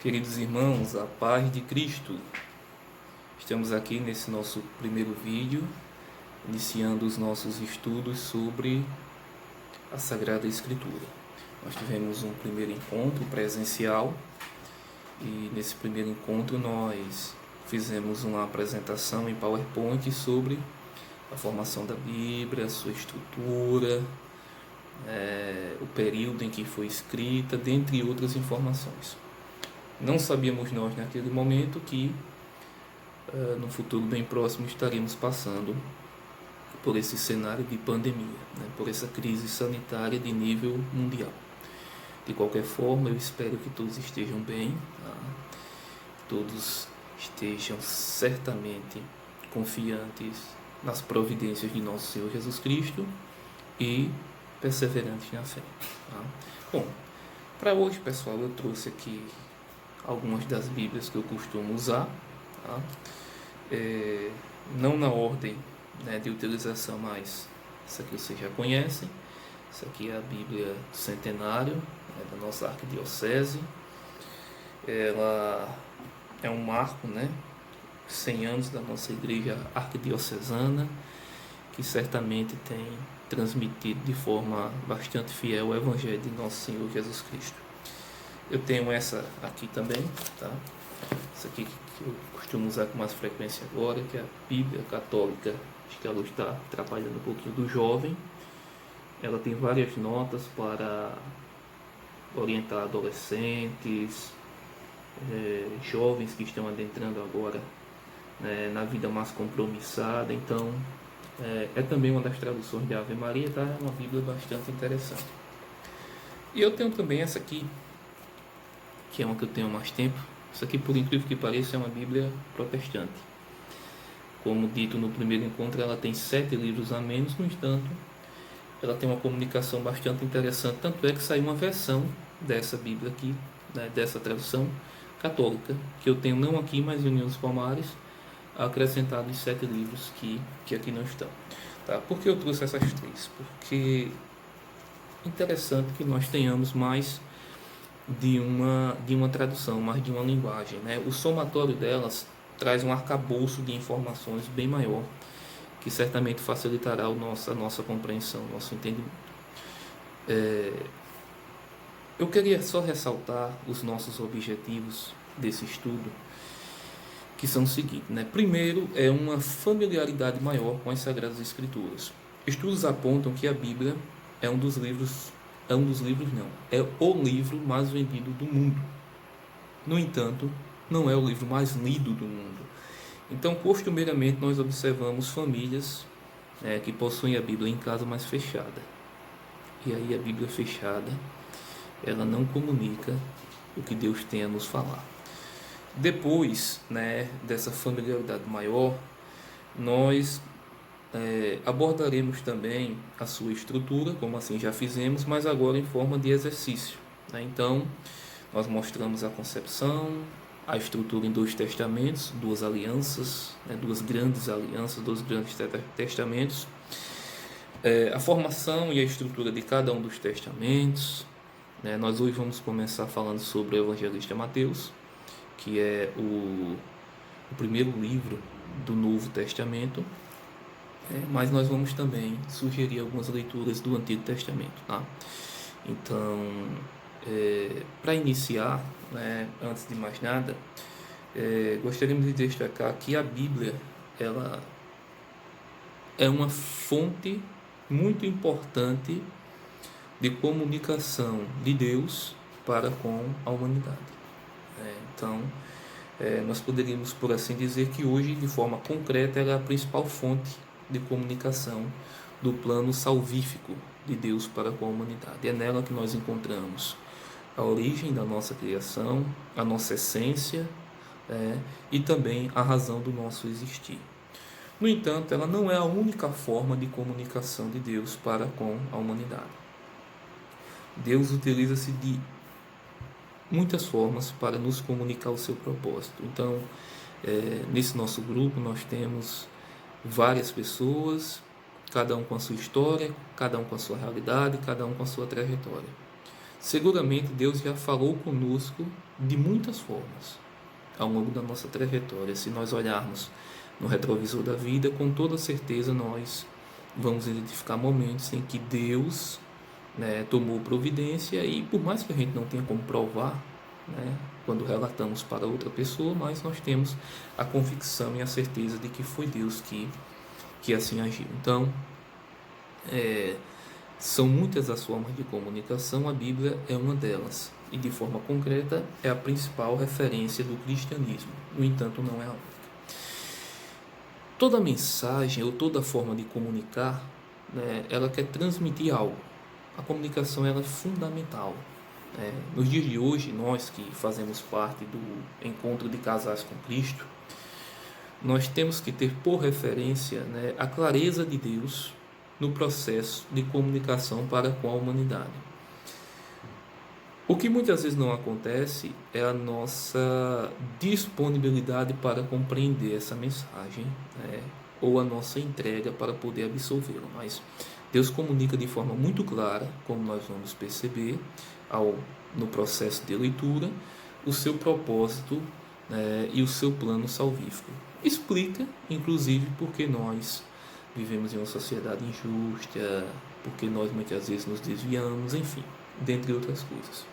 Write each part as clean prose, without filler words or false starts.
Queridos irmãos, a paz de Cristo. Estamos aqui nesse nosso primeiro vídeo, iniciando os nossos estudos sobre a Sagrada Escritura. Nós tivemos um primeiro encontro presencial e nesse primeiro encontro nós fizemos uma apresentação em PowerPoint sobre a formação da Bíblia, a sua estrutura, o período em que foi escrita, dentre outras informações. Não sabíamos nós naquele momento que no futuro bem próximo estaremos passando por esse cenário de pandemia, por essa crise sanitária de nível mundial. De qualquer forma, eu espero que todos estejam bem, todos estejam certamente confiantes nas providências de nosso Senhor Jesus Cristo e perseverantes na fé. Bom, para hoje, pessoal, eu trouxe aqui algumas das Bíblias que eu costumo usar, não na ordem de utilização, mas essa aqui vocês já conhecem. Essa aqui é a Bíblia do Centenário, da nossa arquidiocese. Ela é um marco, 100 anos da nossa igreja arquidiocesana, que certamente tem transmitido de forma bastante fiel o Evangelho de nosso Senhor Jesus Cristo. Eu tenho essa aqui também, essa aqui que eu costumo usar com mais frequência agora, que é a Bíblia Católica. Acho que ela está atrapalhando um pouquinho do jovem. Ela tem várias notas para orientar adolescentes, jovens que estão adentrando agora na vida mais compromissada. Então, é também uma das traduções de Ave Maria, É uma Bíblia bastante interessante. E eu tenho também essa aqui, que é uma que eu tenho há mais tempo. Isso aqui, por incrível que pareça, é uma Bíblia protestante. Como dito no primeiro encontro, ela tem 7 livros a menos, no entanto, ela tem uma comunicação bastante interessante, tanto é que saiu uma versão dessa Bíblia aqui, dessa tradução católica, que eu tenho não aqui, mas em União dos Palmares, acrescentado em 7 livros que aqui não estão. Por que eu trouxe essas 3? Porque é interessante que nós tenhamos mais de uma tradução, mais de uma linguagem. O somatório delas traz um arcabouço de informações bem maior, que certamente facilitará a nossa compreensão, o nosso entendimento. Eu queria só ressaltar os nossos objetivos desse estudo, que são o seguinte, Primeiro, é uma familiaridade maior com as Sagradas Escrituras. Estudos apontam que a Bíblia é o livro mais vendido do mundo. No entanto, não é o livro mais lido do mundo. Então, costumeiramente, nós observamos famílias que possuem a Bíblia em casa, mas fechada. E aí a Bíblia fechada, ela não comunica o que Deus tem a nos falar. Depois, dessa familiaridade maior, nós abordaremos também a sua estrutura, como assim já fizemos, mas agora em forma de exercício. Então, nós mostramos a concepção, a estrutura em 2 testamentos, 2 alianças, 2 grandes alianças, 2 grandes testamentos, a formação e a estrutura de cada um dos testamentos. Nós hoje vamos começar falando sobre o Evangelista Mateus, que é o primeiro livro do Novo Testamento, mas nós vamos também sugerir algumas leituras do Antigo Testamento. Então, para iniciar, antes de mais nada, gostaríamos de destacar que a Bíblia ela é uma fonte muito importante de comunicação de Deus para com a humanidade. Então, nós poderíamos, por assim dizer, que hoje, de forma concreta, ela é a principal fonte de comunicação do plano salvífico de Deus para com a humanidade. É nela que nós encontramos a origem da nossa criação, a nossa essência, e também a razão do nosso existir. No entanto, ela não é a única forma de comunicação de Deus para com a humanidade. Deus utiliza-se de muitas formas para nos comunicar o seu propósito. Então, nesse nosso grupo nós temos várias pessoas, cada um com a sua história, cada um com a sua realidade, cada um com a sua trajetória. Seguramente Deus já falou conosco de muitas formas ao longo da nossa trajetória. Se nós olharmos no retrovisor da vida, com toda certeza nós vamos identificar momentos em que Deus, tomou providência, e por mais que a gente não tenha como provar, quando relatamos para outra pessoa, mas nós temos a convicção e a certeza de que foi Deus que assim agiu. Então, são muitas as formas de comunicação, a Bíblia é uma delas, e de forma concreta é a principal referência do cristianismo. No entanto, não é a única. Toda mensagem ou toda forma de comunicar, ela quer transmitir algo. A comunicação ela é fundamental. Nos dias de hoje, nós que fazemos parte do encontro de casais com Cristo, nós temos que ter por referência, a clareza de Deus no processo de comunicação para com a humanidade. O que muitas vezes não acontece é a nossa disponibilidade para compreender essa mensagem, ou a nossa entrega para poder absorvê-la. Mas Deus comunica de forma muito clara, como nós vamos perceber no processo de leitura, o seu propósito, e o seu plano salvífico. Explica, inclusive, porque nós vivemos em uma sociedade injusta, porque nós muitas vezes nos desviamos, enfim, dentre outras coisas.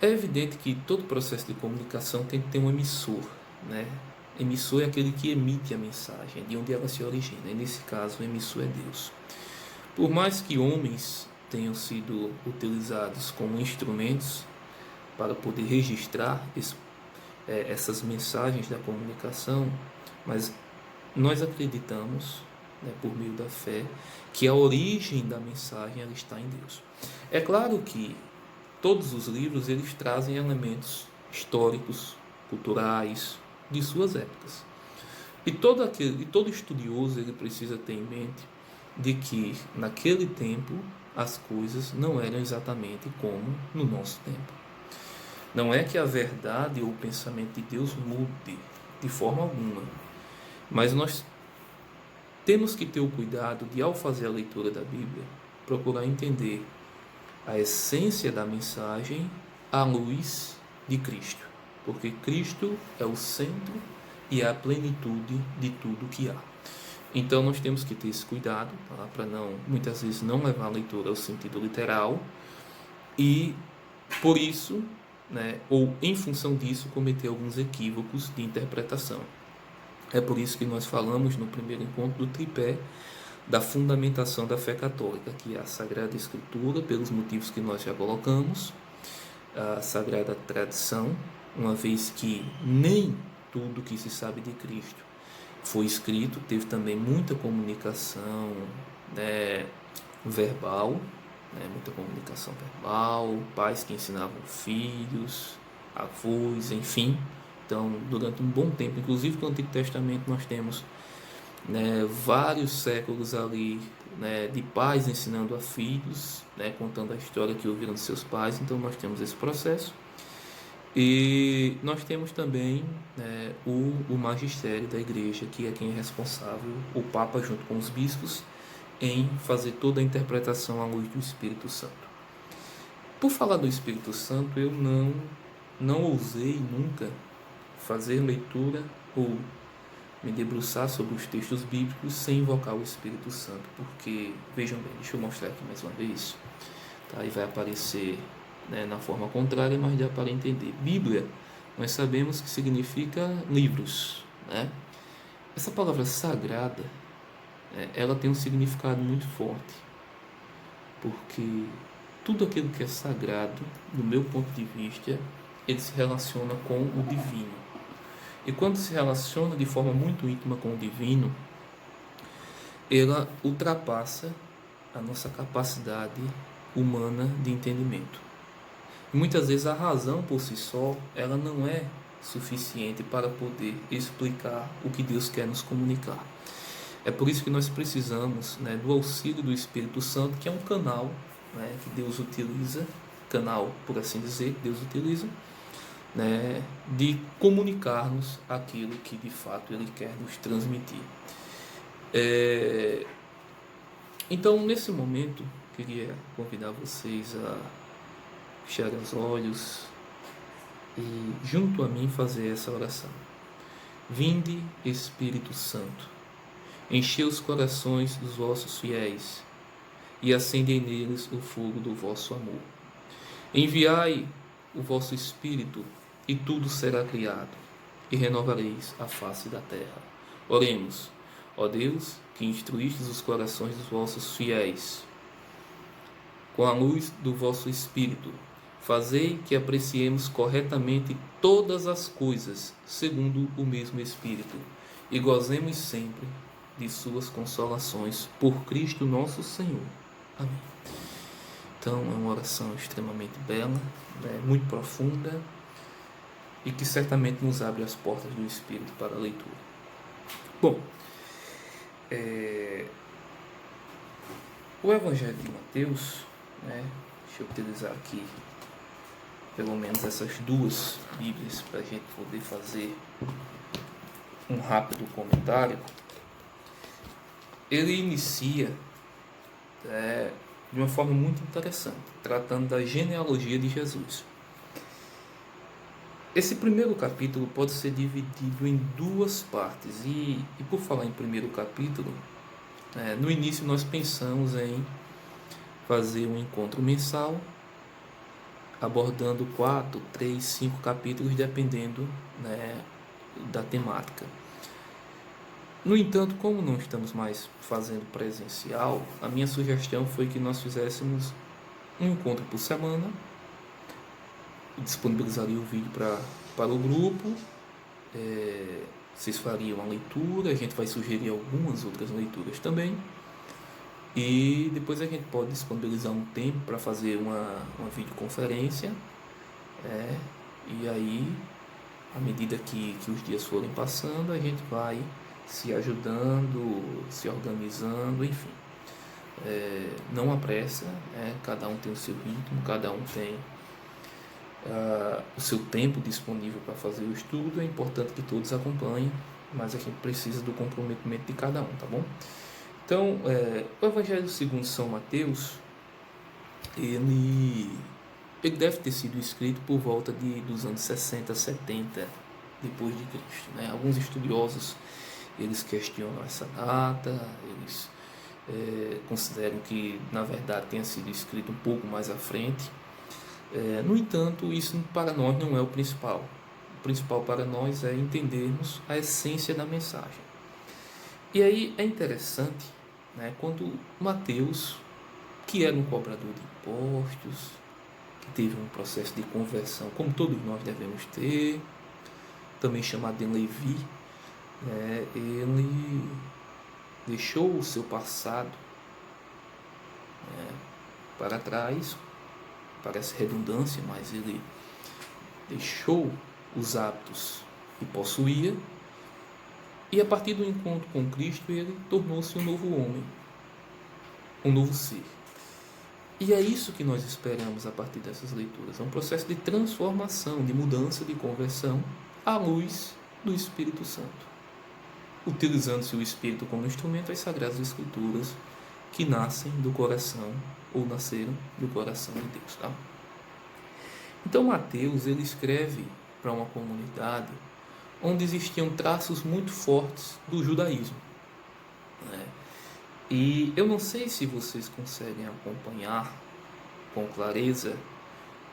É evidente que todo processo de comunicação tem que ter um emissor, Emissor é aquele que emite a mensagem, de onde ela se origina, e nesse caso o emissor é Deus. Por mais que homens tenham sido utilizados como instrumentos para poder registrar essas mensagens da comunicação, mas nós acreditamos, por meio da fé, que a origem da mensagem ela está em Deus. É claro que todos os livros eles trazem elementos históricos, culturais, de suas épocas. E todo estudioso ele precisa ter em mente de que naquele tempo as coisas não eram exatamente como no nosso tempo. Não é que a verdade ou o pensamento de Deus mude de forma alguma, mas nós temos que ter o cuidado de, ao fazer a leitura da Bíblia, procurar entender a essência da mensagem à luz de Cristo, porque Cristo é o centro e a plenitude de tudo que há. Então nós temos que ter esse cuidado, para não, muitas vezes, não levar a leitura ao sentido literal e, por isso, ou em função disso, cometer alguns equívocos de interpretação. É por isso que nós falamos no primeiro encontro do tripé da fundamentação da fé católica, que é a Sagrada Escritura, pelos motivos que nós já colocamos, a Sagrada Tradição, uma vez que nem tudo que se sabe de Cristo foi escrito, teve também muita comunicação verbal, muita comunicação verbal, pais que ensinavam filhos, avós, enfim. Então, durante um bom tempo, inclusive no Antigo Testamento, nós temos vários séculos ali, de pais ensinando a filhos, contando a história que ouviram de seus pais. Então, nós temos esse processo. E nós temos também o magistério da igreja, que é quem é responsável, o Papa junto com os bispos, em fazer toda a interpretação à luz do Espírito Santo. Por falar do Espírito Santo, eu não ousei nunca fazer leitura ou me debruçar sobre os textos bíblicos sem invocar o Espírito Santo, porque, vejam bem, deixa eu mostrar aqui mais uma vez, tá? E vai aparecer na forma contrária, mas dá para entender. Bíblia, nós sabemos que significa livros, Essa palavra sagrada, ela tem um significado muito forte, porque tudo aquilo que é sagrado, do meu ponto de vista, ele se relaciona com o divino. E quando se relaciona de forma muito íntima com o divino, ela ultrapassa a nossa capacidade humana de entendimento. E muitas vezes a razão por si só, ela não é suficiente para poder explicar o que Deus quer nos comunicar. É por isso que nós precisamos do auxílio do Espírito Santo, que é um canal que Deus utiliza, canal, por assim dizer, que Deus utiliza, de comunicar-nos aquilo que de fato Ele quer nos transmitir. Então, nesse momento, queria convidar vocês a fecharem os olhos e junto a mim fazer essa oração. Vinde, Espírito Santo, enchei os corações dos vossos fiéis e acendei neles o fogo do vosso amor. Enviai o vosso Espírito e tudo será criado e renovareis a face da terra. Oremos. Ó Deus, que instruístes os corações dos vossos fiéis com a luz do vosso Espírito, fazei que apreciemos corretamente todas as coisas segundo o mesmo Espírito e gozemos sempre de suas consolações por Cristo nosso Senhor. Amém. Então é uma oração extremamente bela, muito profunda e que certamente nos abre as portas do Espírito para a leitura. Bom, o Evangelho de Mateus, deixa eu utilizar aqui pelo menos essas duas Bíblias para a gente poder fazer um rápido comentário. Ele inicia de uma forma muito interessante, tratando da genealogia de Jesus. Esse primeiro capítulo pode ser dividido em duas partes, e por falar em primeiro capítulo, no início nós pensamos em fazer um encontro mensal, abordando 4, 3, 5 capítulos, dependendo da temática. No entanto, como não estamos mais fazendo presencial, a minha sugestão foi que nós fizéssemos um encontro por semana. Disponibilizaria o vídeo para o grupo, vocês fariam a leitura, a gente vai sugerir algumas outras leituras também, e depois a gente pode disponibilizar um tempo para fazer uma videoconferência, e aí, à medida que os dias forem passando, a gente vai se ajudando, se organizando, enfim. Não há pressa, cada um tem o seu ritmo, cada um tem o seu tempo disponível para fazer o estudo. É importante que todos acompanhem, mas a gente precisa do comprometimento de cada um, tá bom? Então, o Evangelho segundo São Mateus, ele deve ter sido escrito por volta dos anos 60, 70 depois de Cristo, Alguns estudiosos, eles questionam essa data, eles consideram que, na verdade, tenha sido escrito um pouco mais à frente. No entanto, isso para nós não é o principal. O principal para nós é entendermos a essência da mensagem. E aí é interessante, quando Mateus, que era um cobrador de impostos, que teve um processo de conversão, como todos nós devemos ter, também chamado de Levi, ele deixou o seu passado para trás. Parece redundância, mas ele deixou os hábitos que possuía, e a partir do encontro com Cristo ele tornou-se um novo homem, um novo ser. E é isso que nós esperamos a partir dessas leituras, é um processo de transformação, de mudança, de conversão à luz do Espírito Santo, utilizando-se o Espírito como instrumento, as Sagradas Escrituras que nascem do coração ou nasceram do coração de Deus, tá? Então Mateus, ele escreve para uma comunidade onde existiam traços muito fortes do judaísmo, E eu não sei se vocês conseguem acompanhar com clareza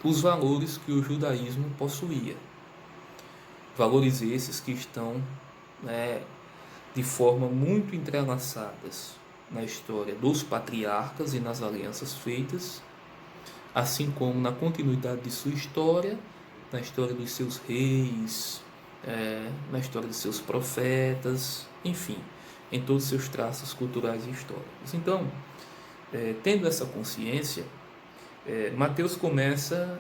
os valores que o judaísmo possuía. Valores esses que estão de forma muito entrelaçadas na história dos patriarcas e nas alianças feitas, assim como na continuidade de sua história, na história dos seus reis, na história dos seus profetas, enfim, em todos os seus traços culturais e históricos. Então, tendo essa consciência, Mateus começa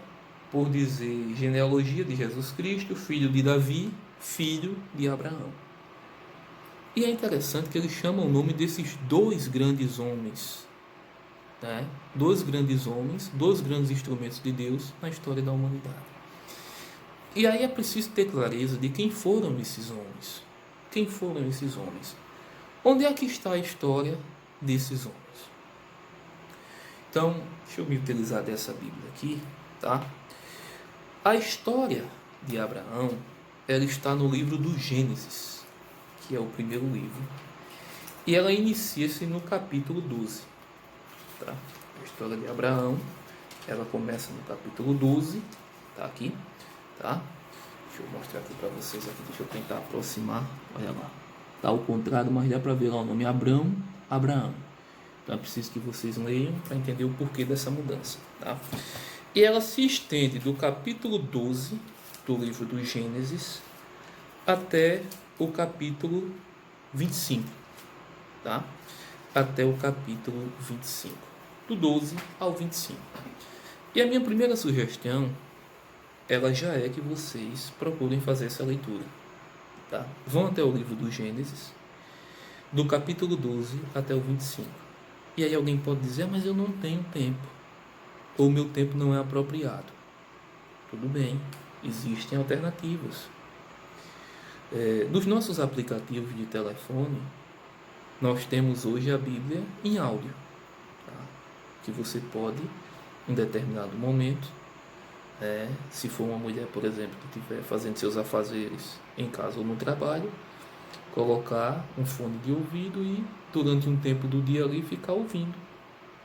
por dizer genealogia de Jesus Cristo, filho de Davi, filho de Abraão. E é interessante que ele chama o nome desses dois grandes homens, Dois grandes homens, dois grandes instrumentos de Deus na história da humanidade. E aí é preciso ter clareza de quem foram esses homens. Quem foram esses homens? Onde é que está a história desses homens? Então, deixa eu me utilizar dessa Bíblia aqui, tá? A história de Abraão, ela está no livro do Gênesis, que é o primeiro livro, e ela inicia-se no capítulo 12, tá? A história de Abraão, ela começa no capítulo 12, tá aqui, tá? Deixa eu mostrar aqui para vocês aqui, deixa eu tentar aproximar, olha lá. Tá ao contrário, mas dá para ver lá o nome Abraão. Então é preciso que vocês leiam para entender o porquê dessa mudança, tá? E ela se estende do capítulo 12 do livro do Gênesis até o capítulo 25, tá? Até o capítulo 25, do 12 ao 25. E a minha primeira sugestão, ela já é que vocês procurem fazer essa leitura, tá? Vão até o livro do Gênesis, do capítulo 12 até o 25. E aí alguém pode dizer, mas eu não tenho tempo, ou meu tempo não é apropriado. Tudo bem, existem alternativas. Nos nossos aplicativos de telefone, nós temos hoje a Bíblia em áudio, tá? Que você pode, em determinado momento, se for uma mulher, por exemplo, que estiver fazendo seus afazeres em casa ou no trabalho, colocar um fone de ouvido e durante um tempo do dia ali ficar ouvindo,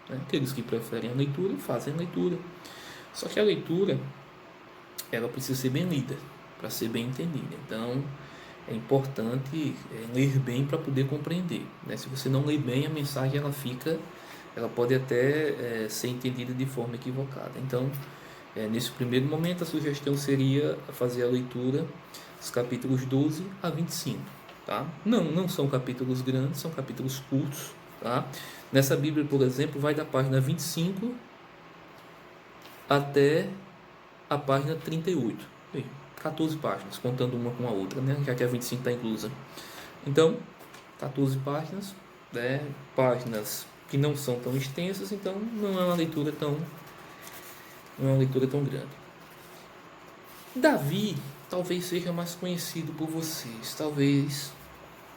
né? Aqueles que preferem a leitura fazem a leitura, só que a leitura ela precisa ser bem lida para ser bem entendida. Então é importante ler bem para poder compreender, né? Se você não lê bem, a mensagem ela pode até ser entendida de forma equivocada. Então nesse primeiro momento a sugestão seria fazer a leitura dos capítulos 12 a 25. Tá? Não são capítulos grandes, são capítulos curtos, tá? Nessa Bíblia, por exemplo, vai da página 25 até a página 38. 14 páginas, contando uma com a outra, né? Já que a 25 está inclusa. Então, 14 páginas, né? Páginas que não são tão extensas, então não é uma leitura tão grande. Davi talvez seja mais conhecido por vocês, talvez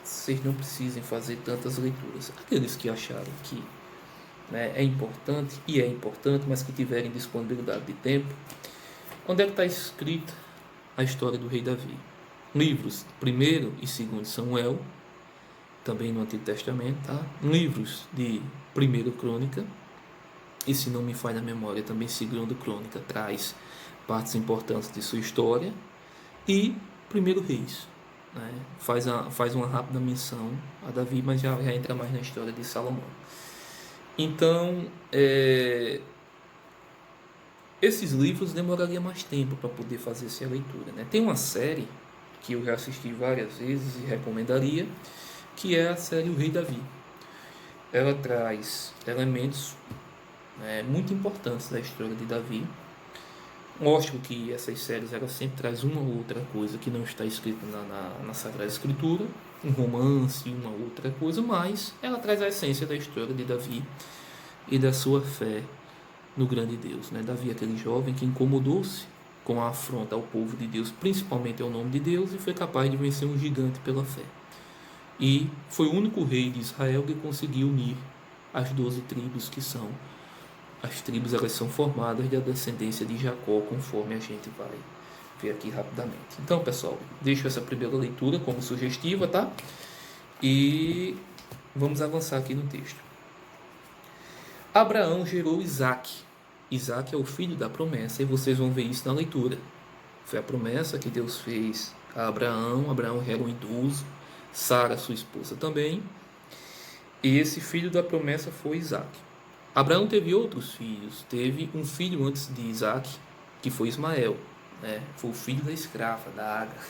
vocês não precisem fazer tantas leituras. Aqueles que acharam que, né, é importante, mas que tiverem disponibilidade de tempo, onde é que está escrita a história do rei Davi? Livros 1º e 2º Samuel, também no Antigo Testamento, tá? Livros de 1ª Crônica, e se não me falha a memória, também 2ª Crônica traz partes importantes de sua história, e 1º Reis, né? Faz uma rápida menção a Davi, mas já entra mais na história de Salomão. Então, esses livros demoraria mais tempo para poder fazer essa leitura, né? Tem uma série que eu já assisti várias vezes e recomendaria, que é a série O Rei Davi. Ela traz elementos muito importantes da história de Davi. Lógico que essas séries elas sempre trazem uma ou outra coisa que não está escrita na Sagrada Escritura, um romance, uma outra coisa, mas ela traz a essência da história de Davi e da sua fé no grande Deus, né? Davi, aquele jovem que incomodou-se com a afronta ao povo de Deus, principalmente ao nome de Deus, e foi capaz de vencer um gigante pela fé. E foi o único rei de Israel que conseguiu unir as 12 tribos que são. As tribos elas são formadas da descendência de Jacó, conforme a gente vai ver aqui rapidamente. Então, pessoal, deixo essa primeira leitura como sugestiva, tá? E vamos avançar aqui no texto. Abraão gerou Isaque. Isaque é o filho da promessa, e vocês vão ver isso na leitura. Foi a promessa que Deus fez a Abraão. Abraão era um idoso, Sara, sua esposa, também. E esse filho da promessa foi Isaque. Abraão teve outros filhos. Teve um filho antes de Isaque, que foi Ismael, né? Foi o filho da escrava, da Agar.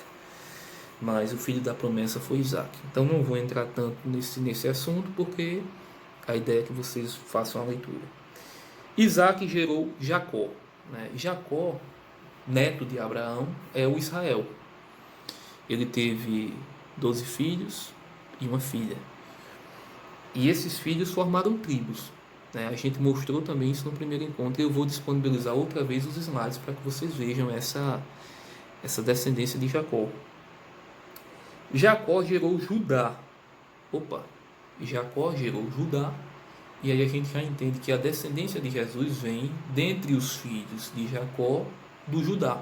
Mas o filho da promessa foi Isaque. Então não vou entrar tanto nesse assunto, porque a ideia é que vocês façam a leitura. Isaque gerou Jacó, né? Jacó, neto de Abraão, é o Israel. Ele teve 12 filhos e uma filha. E esses filhos formaram tribos. A gente mostrou também isso no primeiro encontro, e eu vou disponibilizar outra vez os slides para que vocês vejam essa descendência de Jacó. Jacó gerou Judá. Jacó gerou Judá E aí a gente já entende que a descendência de Jesus vem dentre os filhos de Jacó, do Judá.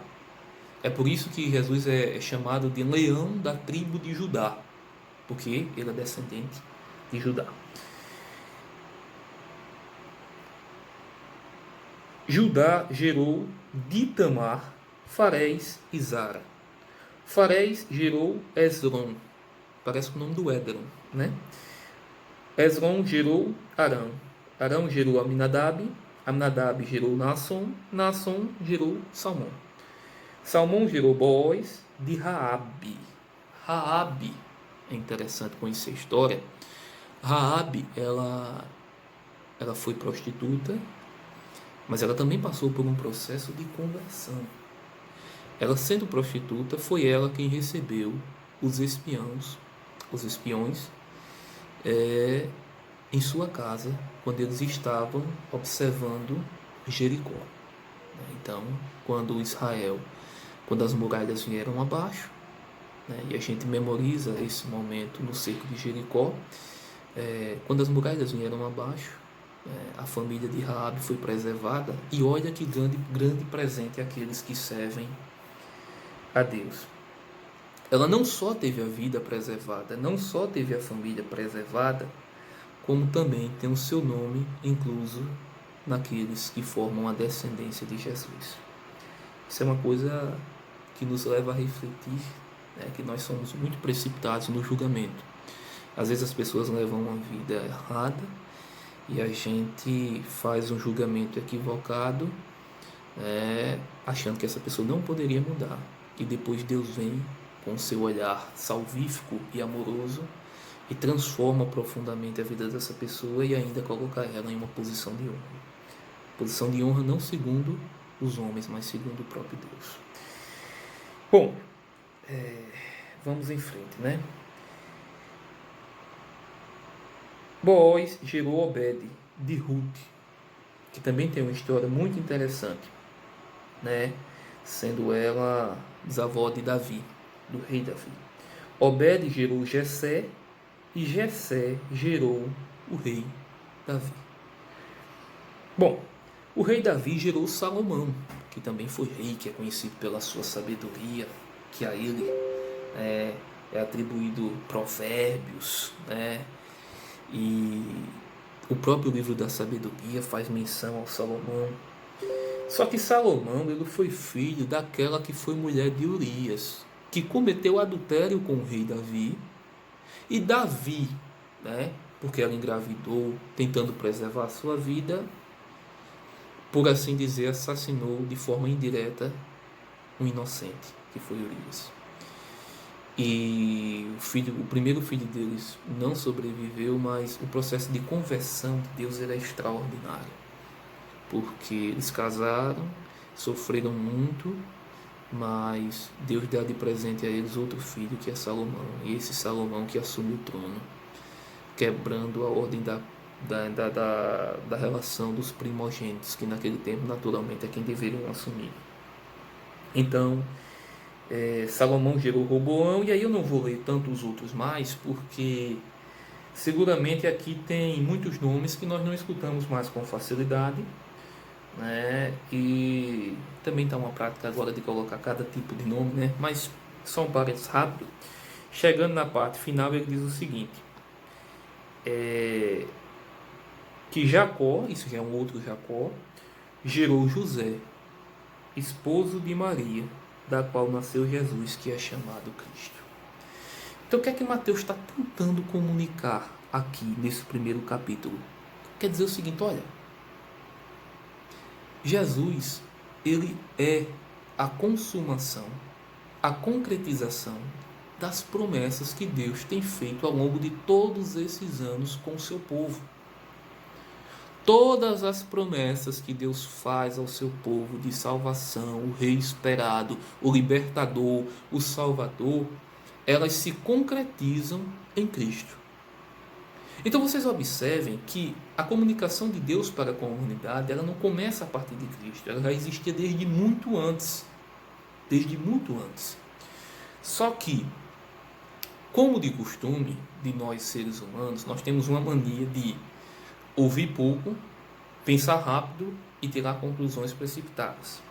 É por isso que Jesus é chamado de leão da tribo de Judá, porque ele é descendente de Judá. Judá gerou de Tamar, Farés e Zara. Farés gerou Esrom, parece com o nome do Édron, né? Esrom gerou Arão. Arão gerou Aminadab. Aminadab gerou Naasson. Naasson gerou Salmão. Salmão gerou Boaz de Raabe. Raabe, é interessante conhecer a história. Raabe, ela foi prostituta, mas ela também passou por um processo de conversão. Ela sendo prostituta, foi ela quem recebeu os espiões em sua casa, quando eles estavam observando Jericó. Então, quando as muralhas vieram abaixo, né, e a gente memoriza esse momento no cerco de Jericó, quando as muralhas vieram abaixo, a família de Raabe foi preservada, e olha que grande presente àqueles que servem a Deus. Ela não só teve a vida preservada, não só teve a família preservada, como também tem o seu nome incluso naqueles que formam a descendência de Jesus. Isso é uma coisa que nos leva a refletir, né, que nós somos muito precipitados no julgamento. Às vezes as pessoas levam uma vida errada e a gente faz um julgamento equivocado, achando que essa pessoa não poderia mudar. E depois Deus vem com seu olhar salvífico e amoroso e transforma profundamente a vida dessa pessoa e ainda coloca ela em uma posição de honra. Posição de honra não segundo os homens, mas segundo o próprio Deus. Bom, vamos em frente, né? Boaz gerou Obed de Ruth, que também tem uma história muito interessante, né? Sendo ela bisavó de Davi, do rei Davi. Obed gerou Jessé, e Jessé gerou o rei Davi. Bom, o rei Davi gerou Salomão, que também foi rei, que é conhecido pela sua sabedoria, que a ele é atribuído provérbios, né? E o próprio livro da sabedoria faz menção ao Salomão. Só que Salomão, ele foi filho daquela que foi mulher de Urias, que cometeu adultério com o rei Davi. E Davi, né, porque ela engravidou, tentando preservar a sua vida, por assim dizer, assassinou de forma indireta um inocente, que foi Urias. E o primeiro filho deles não sobreviveu, mas o processo de conversão de Deus era extraordinário. Porque eles casaram, sofreram muito, mas Deus dá de presente a eles outro filho, que é Salomão. E esse Salomão que assume o trono, quebrando a ordem da relação dos primogênitos, que naquele tempo naturalmente é quem deveriam assumir. Então, Salomão gerou Roboão, e aí eu não vou ler tantos outros mais, porque seguramente aqui tem muitos nomes que nós não escutamos mais com facilidade, né? E também está uma prática agora de colocar cada tipo de nome, né? Mas só um parênteses rápido. Chegando na parte final, ele diz o seguinte: que Jacó, isso já é um outro Jacó, gerou José, esposo de Maria, da qual nasceu Jesus, que é chamado Cristo. Então, o que é que Mateus está tentando comunicar aqui nesse primeiro capítulo? Quer dizer o seguinte: olha, Jesus, ele é a consumação, a concretização das promessas que Deus tem feito ao longo de todos esses anos com o seu povo. Todas as promessas que Deus faz ao seu povo de salvação, o rei esperado, o libertador, o salvador, elas se concretizam em Cristo. Então vocês observem que a comunicação de Deus para a comunidade, ela não começa a partir de Cristo, ela já existia desde muito antes. Desde muito antes. Só que, como de costume de nós seres humanos, nós temos uma mania de ouvir pouco, pensar rápido e tirar conclusões precipitadas.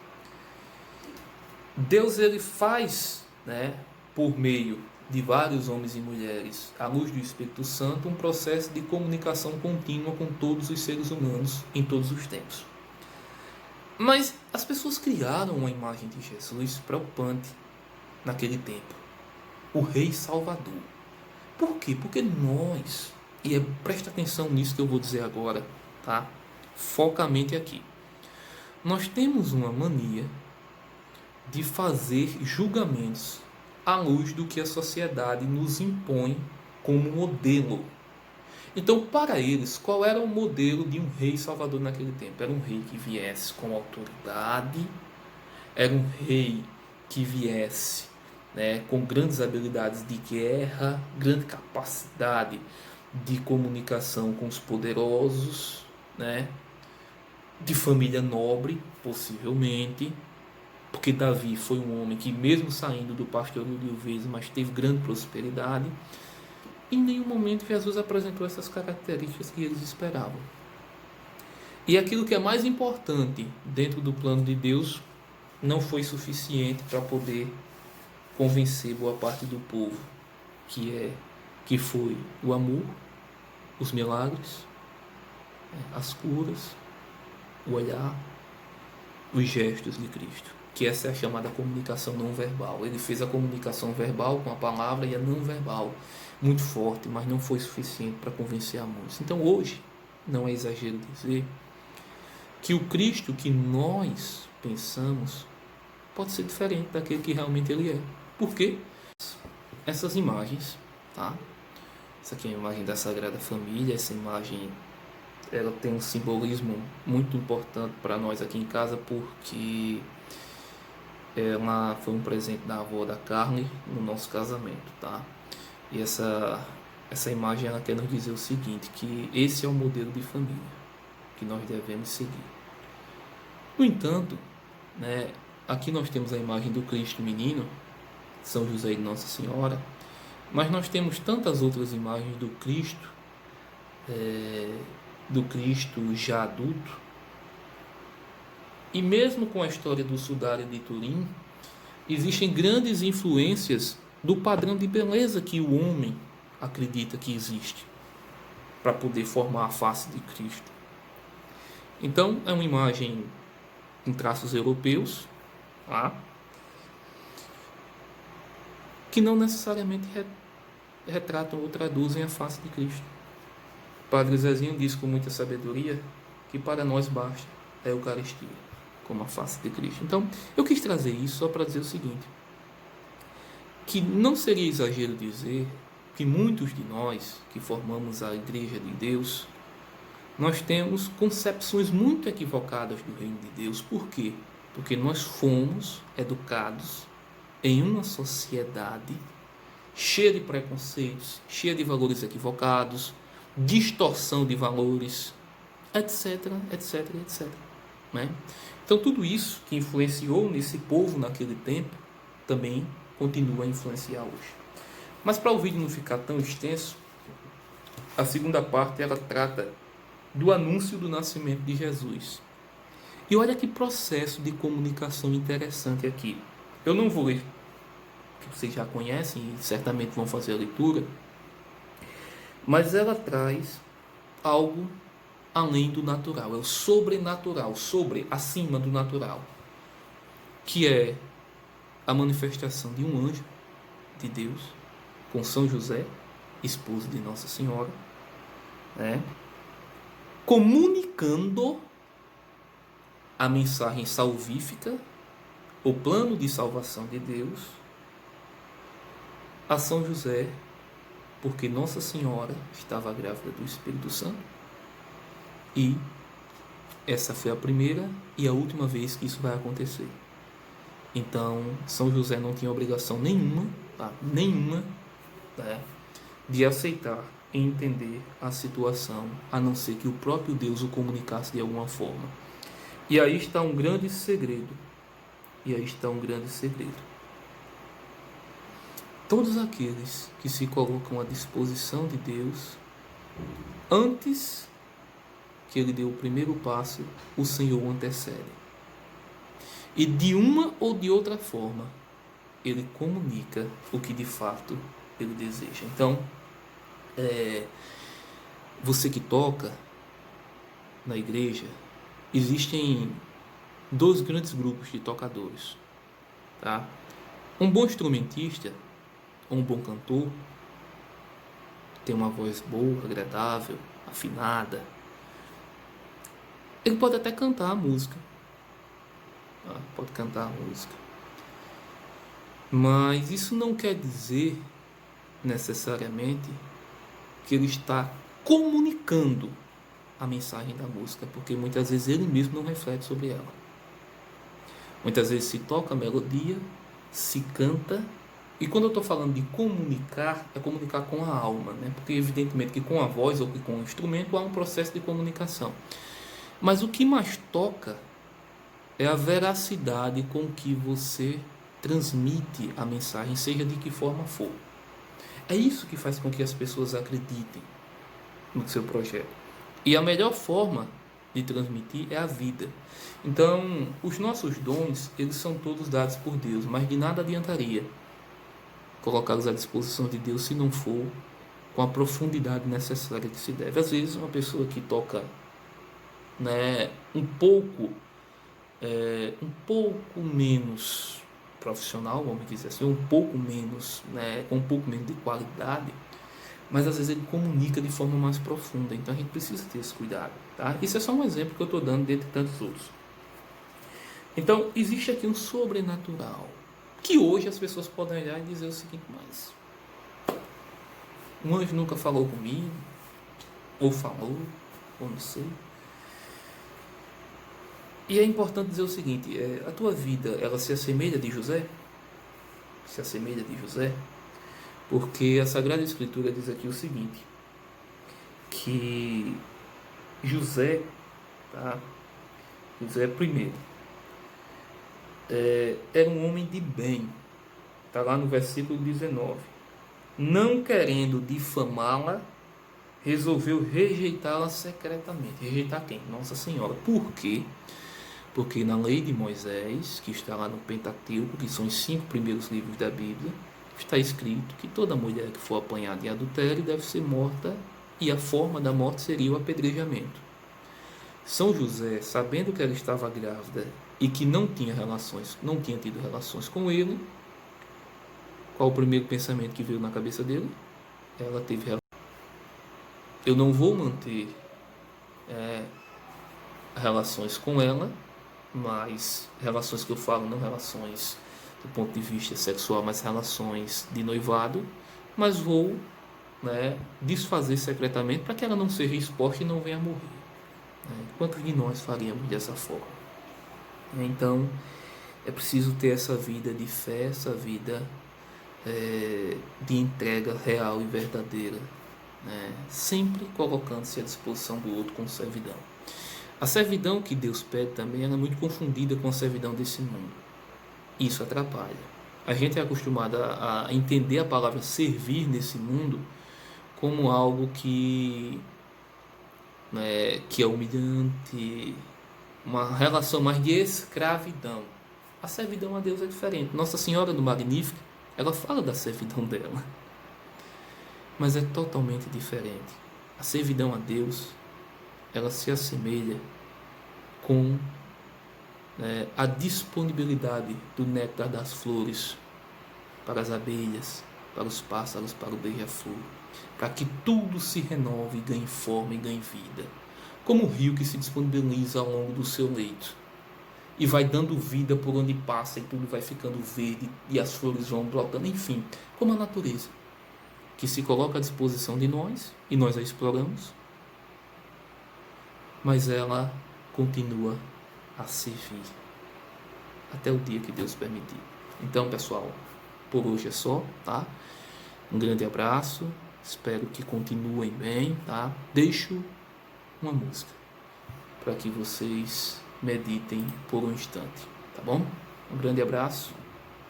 Deus ele faz, por meio de vários homens e mulheres, à luz do Espírito Santo, um processo de comunicação contínua com todos os seres humanos em todos os tempos. Mas as pessoas criaram uma imagem de Jesus preocupante naquele tempo. O Rei Salvador. Por quê? Porque nós, presta atenção nisso que eu vou dizer agora, tá? Focamente aqui. Nós temos uma mania de fazer julgamentos à luz do que a sociedade nos impõe como modelo. Então, para eles, qual era o modelo de um rei salvador naquele tempo? Era um rei que viesse com autoridade, era um rei que viesse com grandes habilidades de guerra, grande capacidade de comunicação com os poderosos, de família nobre, possivelmente, porque Davi foi um homem que, mesmo saindo do pastoreio de ovelhas, mas teve grande prosperidade. Em nenhum momento Jesus apresentou essas características que eles esperavam. E aquilo que é mais importante dentro do plano de Deus não foi suficiente para poder convencer boa parte do povo, que foi o amor, os milagres, as curas, o olhar, os gestos de Cristo, que essa é a chamada comunicação não verbal. Ele fez a comunicação verbal com a palavra e a não verbal muito forte, mas não foi suficiente para convencer a muitos. Então hoje, não é exagero dizer que o Cristo que nós pensamos pode ser diferente daquele que realmente ele é. Por quê? Essas imagens, tá? Essa aqui é a imagem da Sagrada Família. Essa imagem ela tem um simbolismo muito importante para nós aqui em casa, porque ela foi um presente da avó da Carne no nosso casamento, tá? E essa imagem ela quer nos dizer o seguinte, que esse é o modelo de família que nós devemos seguir. No entanto, aqui nós temos a imagem do Cristo menino, São José e Nossa Senhora, mas nós temos tantas outras imagens do Cristo já adulto, e mesmo com a história do Sudário de Turim, existem grandes influências do padrão de beleza que o homem acredita que existe para poder formar a face de Cristo. Então, é uma imagem com traços europeus, tá? Que não necessariamente retratam ou traduzem a face de Cristo. O Padre Zezinho diz com muita sabedoria que para nós basta a Eucaristia como a face de Cristo. Então, eu quis trazer isso só para dizer o seguinte, que não seria exagero dizer que muitos de nós que formamos a Igreja de Deus, nós temos concepções muito equivocadas do reino de Deus. Por quê? Porque nós fomos educados em uma sociedade cheia de preconceitos, cheia de valores equivocados, distorção de valores, etc, etc, etc. Então tudo isso que influenciou nesse povo naquele tempo, também continua a influenciar hoje. Mas para o vídeo não ficar tão extenso, a segunda parte ela trata do anúncio do nascimento de Jesus. E olha que processo de comunicação interessante aqui. Eu não vou ler, que vocês já conhecem e certamente vão fazer a leitura, mas ela traz algo além do natural, é o sobrenatural, acima do natural, que é a manifestação de um anjo de Deus com São José, esposo de Nossa Senhora, comunicando a mensagem salvífica, o plano de salvação de Deus a São José, porque Nossa Senhora estava grávida do Espírito Santo, e essa foi a primeira e a última vez que isso vai acontecer. Então, São José não tinha obrigação nenhuma, de aceitar e entender a situação, a não ser que o próprio Deus o comunicasse de alguma forma. E aí está um grande segredo. Todos aqueles que se colocam à disposição de Deus, antes que ele deu o primeiro passo, o Senhor o antecede. E de uma ou de outra forma, ele comunica o que de fato ele deseja. Então, você que toca na igreja, existem dois grandes grupos de tocadores, tá? Um bom instrumentista, ou um bom cantor, tem uma voz boa, agradável, afinada. Ele pode até cantar a música, tá? Pode cantar a música, mas isso não quer dizer necessariamente que ele está comunicando a mensagem da música, porque muitas vezes ele mesmo não reflete sobre ela. Muitas vezes se toca a melodia, se canta, e quando eu estou falando de comunicar, é comunicar com a alma, né? Porque evidentemente que com a voz ou que com o instrumento há um processo de comunicação. Mas o que mais toca é a veracidade com que você transmite a mensagem, seja de que forma for. É isso que faz com que as pessoas acreditem no seu projeto. E a melhor forma de transmitir é a vida. Então, os nossos dons, eles são todos dados por Deus, mas de nada adiantaria colocá-los à disposição de Deus se não for com a profundidade necessária que se deve. Às vezes, uma pessoa que toca, né, um pouco menos profissional, vamos dizer assim, um pouco menos, né, com um pouco menos de qualidade, mas às vezes ele comunica de forma mais profunda. Então a gente precisa ter esse cuidado, tá? Isso é só um exemplo que eu estou dando dentre tantos outros. Então existe aqui um sobrenatural que hoje as pessoas podem olhar e dizer o seguinte: mas um anjo nunca falou comigo, ou falou, ou não sei. E é importante dizer o seguinte: a tua vida, ela se assemelha de José? Se assemelha de José? Porque a Sagrada Escritura diz aqui o seguinte, que José, tá? José primeiro, era um homem de bem, está lá no versículo 19. Não querendo difamá-la, resolveu rejeitá-la secretamente. Rejeitar quem? Nossa Senhora. Por quê? Porque na lei de Moisés, que está lá no Pentateuco, que são os 5 primeiros livros da Bíblia, está escrito que toda mulher que for apanhada em adultério deve ser morta, e a forma da morte seria o apedrejamento. São José, sabendo que ela estava grávida e que não tinha tido relações com ele, qual o primeiro pensamento que veio na cabeça dele? Ela teve relações. Eu não vou manter relações com ela, mas relações que eu falo, não relações do ponto de vista sexual, mas relações de noivado, mas vou, né, desfazer secretamente para que ela não seja exposta e não venha a morrer. Quantos de nós faríamos dessa forma? Então, é preciso ter essa vida de fé, essa vida de entrega real e verdadeira, né? Sempre colocando-se à disposição do outro com servidão. A servidão que Deus pede também é muito confundida com a servidão desse mundo. Isso atrapalha. A gente é acostumado a entender a palavra servir nesse mundo como algo que é humilhante, uma relação mais de escravidão. A servidão a Deus é diferente. Nossa Senhora do Magnífico, ela fala da servidão dela, mas é totalmente diferente. A servidão a Deus, ela se assemelha com a disponibilidade do néctar das flores para as abelhas, para os pássaros, para o beija-flor, para que tudo se renove, ganhe forma e ganhe vida, como o rio que se disponibiliza ao longo do seu leito e vai dando vida por onde passa, e tudo vai ficando verde e as flores vão brotando, enfim, como a natureza que se coloca à disposição de nós e nós a exploramos, mas ela continua a servir até o dia que Deus permitir. Então, pessoal, por hoje é só, tá? Um grande abraço, espero que continuem bem, tá? Deixo uma música para que vocês meditem por um instante, tá bom? Um grande abraço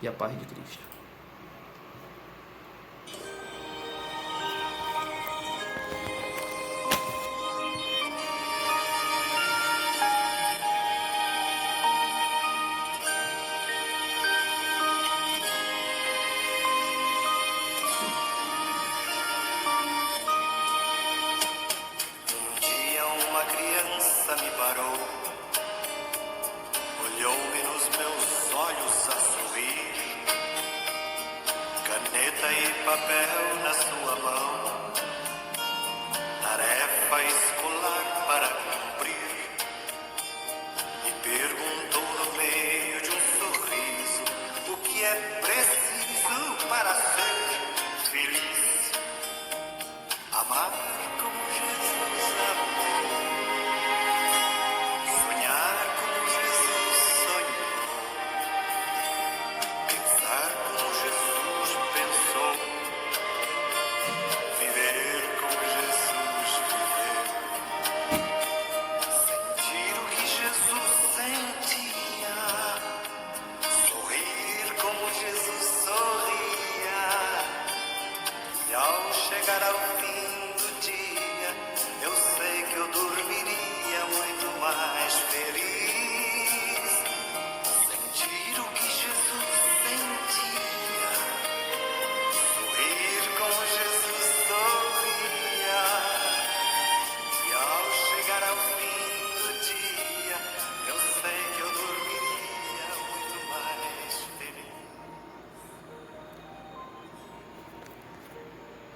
e a paz de Cristo. que é preciso para ser feliz. Amar como Jesus amou, sonhar como Jesus sonhou, pensar como Jesus pensou, viver como Jesus viveu, sentir o que Jesus sentia, sorrir como Jesus sorria, e ao chegar ao